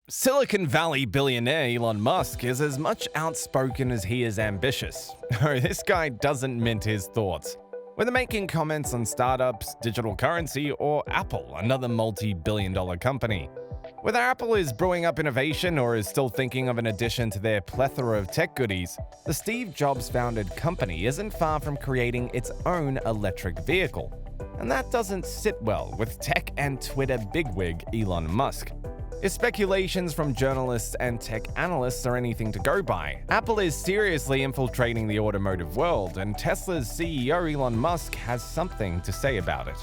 Silicon Valley billionaire Elon Musk is as much outspoken as he is ambitious. Oh, this guy doesn't mint his thoughts. Whether making comments on startups, digital currency, or Apple, another multi-billion-dollar company. Whether Apple is brewing up innovation or is still thinking of an addition to their plethora of tech goodies, the Steve Jobs-founded company isn't far from creating its own electric vehicle. And that doesn't sit well with tech and Twitter bigwig Elon Musk. If speculations from journalists and tech analysts are anything to go by, Apple is seriously infiltrating the automotive world, and Tesla's CEO Elon Musk has something to say about it.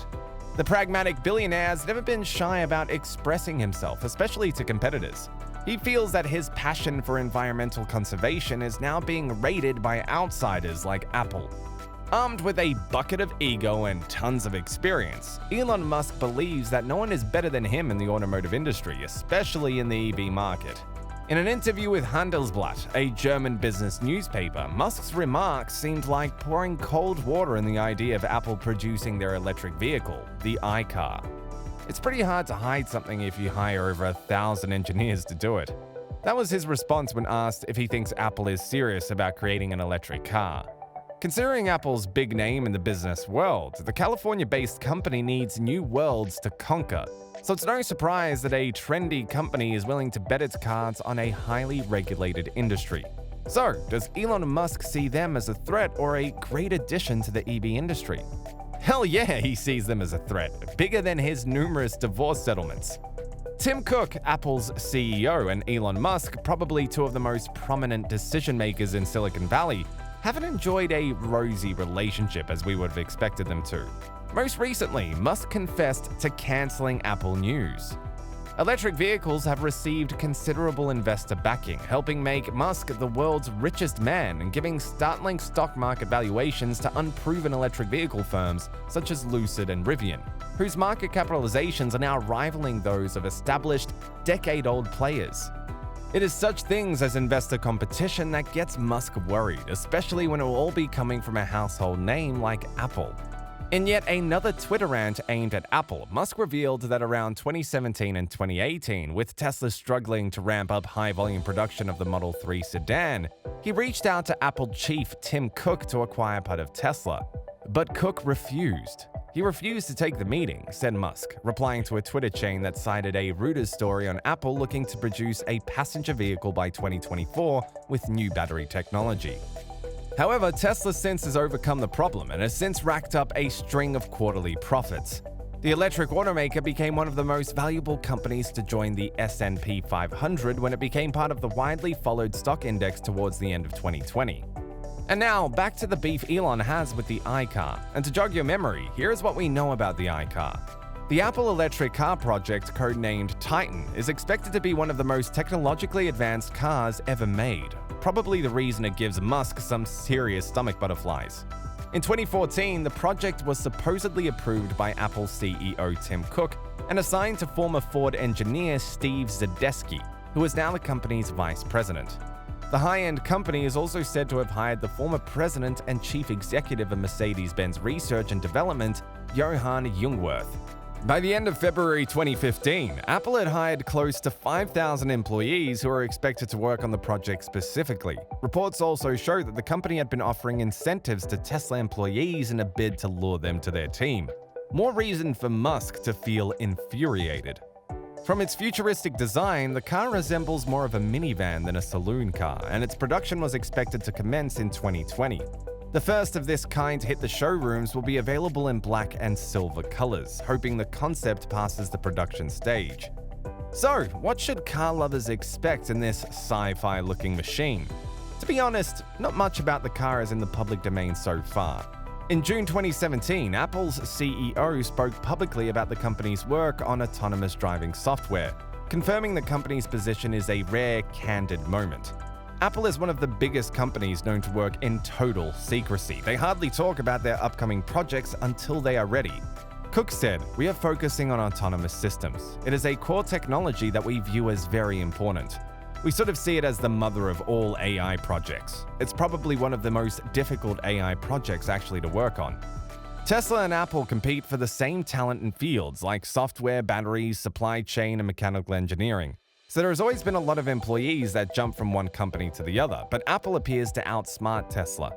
The pragmatic billionaire has never been shy about expressing himself, especially to competitors. He feels that his passion for environmental conservation is now being raided by outsiders like Apple. Armed with a bucket of ego and tons of experience, Elon Musk believes that no one is better than him in the automotive industry, especially in the EV market. In an interview with Handelsblatt, a German business newspaper, Musk's remarks seemed like pouring cold water in the idea of Apple producing their electric vehicle, the iCar. It's pretty hard to hide something if you hire over 1,000 engineers to do it. That was his response when asked if he thinks Apple is serious about creating an electric car. Considering Apple's big name in the business world, the California-based company needs new worlds to conquer, so it's no surprise that a trendy company is willing to bet its cards on a highly regulated industry. So, does Elon Musk see them as a threat or a great addition to the EV industry? Hell yeah, he sees them as a threat, bigger than his numerous divorce settlements. Tim Cook, Apple's CEO, and Elon Musk, probably two of the most prominent decision-makers in Silicon Valley, haven't enjoyed a rosy relationship as we would have expected them to. Most recently, Musk confessed to canceling Apple News. Electric vehicles have received considerable investor backing, helping make Musk the world's richest man and giving startling stock market valuations to unproven electric vehicle firms such as Lucid and Rivian, whose market capitalizations are now rivaling those of established, decade-old players. It is such things as investor competition that gets Musk worried, especially when it will all be coming from a household name like Apple. In yet another Twitter rant aimed at Apple, Musk revealed that around 2017 and 2018, with Tesla struggling to ramp up high-volume production of the Model 3 sedan, he reached out to Apple chief Tim Cook to acquire part of Tesla. But Cook refused. He refused to take the meeting, said Musk, replying to a Twitter chain that cited a Reuters story on Apple looking to produce a passenger vehicle by 2024 with new battery technology. However, Tesla since has overcome the problem and has since racked up a string of quarterly profits. The electric automaker became one of the most valuable companies to join the S&P 500 when it became part of the widely followed stock index towards the end of 2020. And now, back to the beef Elon has with the iCar. And to jog your memory, here is what we know about the iCar. The Apple electric car project, codenamed Titan, is expected to be one of the most technologically advanced cars ever made, probably the reason it gives Musk some serious stomach butterflies. In 2014, the project was supposedly approved by Apple CEO Tim Cook and assigned to former Ford engineer Steve Zadesky, who is now the company's vice president. The high-end company is also said to have hired the former president and chief executive of Mercedes-Benz Research and Development, Johan Jungwirth. By the end of February 2015, Apple had hired close to 5,000 employees who are expected to work on the project specifically. Reports also show that the company had been offering incentives to Tesla employees in a bid to lure them to their team. More reason for Musk to feel infuriated. From its futuristic design, the car resembles more of a minivan than a saloon car, and its production was expected to commence in 2020. The first of this kind to hit the showrooms will be available in black and silver colors, hoping the concept passes the production stage. So, what should car lovers expect in this sci-fi looking machine? To be honest, not much about the car is in the public domain so far. In June 2017, Apple's CEO spoke publicly about the company's work on autonomous driving software, confirming the company's position is a rare, candid moment. Apple is one of the biggest companies known to work in total secrecy. They hardly talk about their upcoming projects until they are ready. Cook said, "We are focusing on autonomous systems. It is a core technology that we view as very important. We sort of see it as the mother of all AI projects. It's probably one of the most difficult AI projects actually to work on." Tesla and Apple compete for the same talent in fields like software, batteries, supply chain, and mechanical engineering. So there has always been a lot of employees that jump from one company to the other, but Apple appears to outsmart Tesla.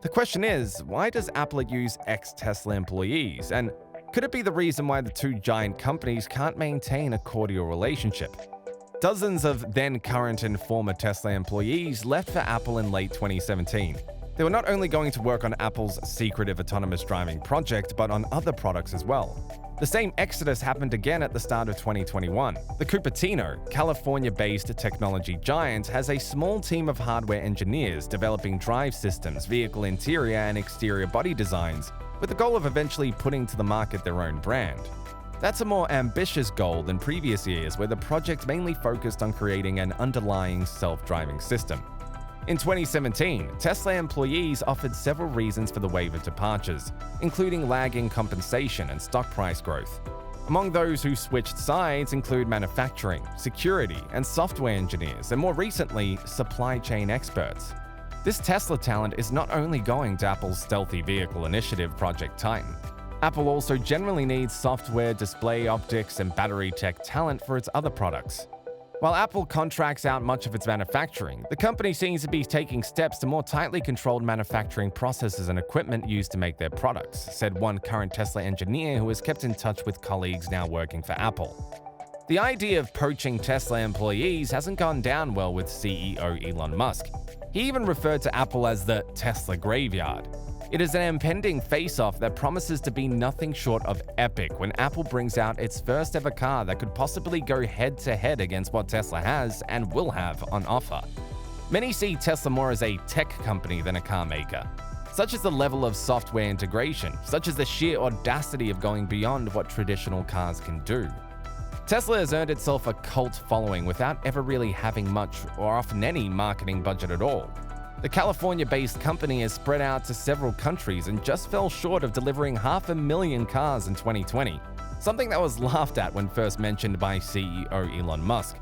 The question is, why does Apple use ex-Tesla employees? And could it be the reason why the two giant companies can't maintain a cordial relationship? Dozens of then current and former Tesla employees left for Apple in late 2017. They were not only going to work on Apple's secretive autonomous driving project, but on other products as well. The same exodus happened again at the start of 2021. The Cupertino, California-based technology giant, has a small team of hardware engineers developing drive systems, vehicle interior and exterior body designs, with the goal of eventually putting to the market their own brand. That's a more ambitious goal than previous years, where the project mainly focused on creating an underlying self-driving system. In 2017, Tesla employees offered several reasons for the wave of departures, including lagging compensation and stock price growth. Among those who switched sides include manufacturing, security, and software engineers, and more recently, supply chain experts. This Tesla talent is not only going to Apple's stealthy vehicle initiative, Project Titan. Apple also generally needs software, display, optics, and battery tech talent for its other products. While Apple contracts out much of its manufacturing, the company seems to be taking steps to more tightly control manufacturing processes and equipment used to make their products, said one current Tesla engineer who has kept in touch with colleagues now working for Apple. The idea of poaching Tesla employees hasn't gone down well with CEO Elon Musk. He even referred to Apple as the Tesla graveyard. It is an impending face-off that promises to be nothing short of epic when Apple brings out its first ever car that could possibly go head-to-head against what Tesla has and will have on offer. Many see Tesla more as a tech company than a car maker. Such as the level of software integration, such as the sheer audacity of going beyond what traditional cars can do. Tesla has earned itself a cult following without ever really having much or often any marketing budget at all. The California-based company has spread out to several countries and just fell short of delivering 500,000 cars in 2020, something that was laughed at when first mentioned by CEO Elon Musk.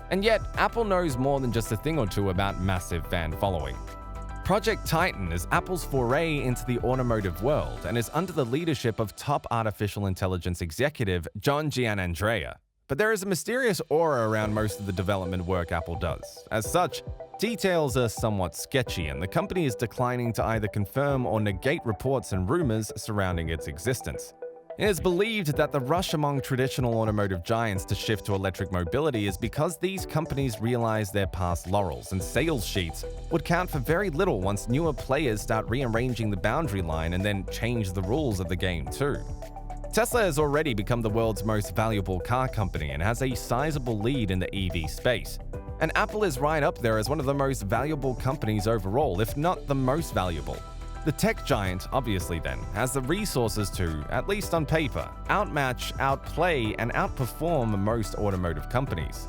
And yet, Apple knows more than just a thing or two about massive fan following. Project Titan is Apple's foray into the automotive world and is under the leadership of top artificial intelligence executive John Giannandrea. But there is a mysterious aura around most of the development work Apple does. As such, details are somewhat sketchy, and the company is declining to either confirm or negate reports and rumors surrounding its existence. It is believed that the rush among traditional automotive giants to shift to electric mobility is because these companies realize their past laurels, and sales sheets would count for very little once newer players start rearranging the boundary line and then change the rules of the game too. Tesla has already become the world's most valuable car company and has a sizable lead in the EV space. And Apple is right up there as one of the most valuable companies overall, if not the most valuable. The tech giant, obviously then, has the resources to, at least on paper, outmatch, outplay, and outperform most automotive companies.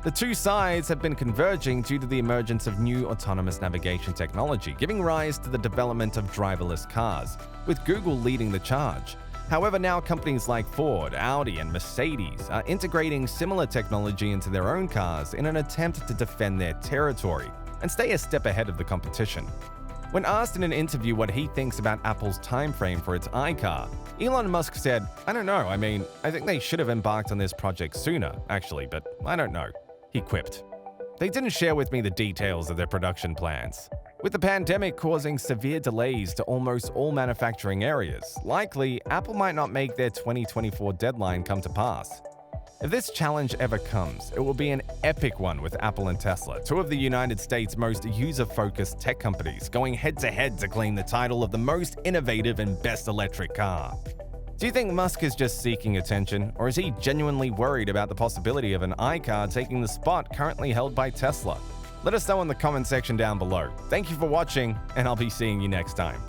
The two sides have been converging due to the emergence of new autonomous navigation technology, giving rise to the development of driverless cars, with Google leading the charge. However, now companies like Ford, Audi, and Mercedes are integrating similar technology into their own cars in an attempt to defend their territory and stay a step ahead of the competition. When asked in an interview what he thinks about Apple's timeframe for its iCar, Elon Musk said, "I don't know, I think they should have embarked on this project sooner, actually, but I don't know," he quipped. They didn't share with me the details of their production plans. With the pandemic causing severe delays to almost all manufacturing areas, likely Apple might not make their 2024 deadline come to pass. If this challenge ever comes, it will be an epic one with Apple and Tesla, two of the United States' most user-focused tech companies, going head-to-head to claim the title of the most innovative and best electric car. Do you think Musk is just seeking attention, or is he genuinely worried about the possibility of an iCar taking the spot currently held by Tesla? Let us know in the comment section down below. Thank you for watching, and I'll be seeing you next time.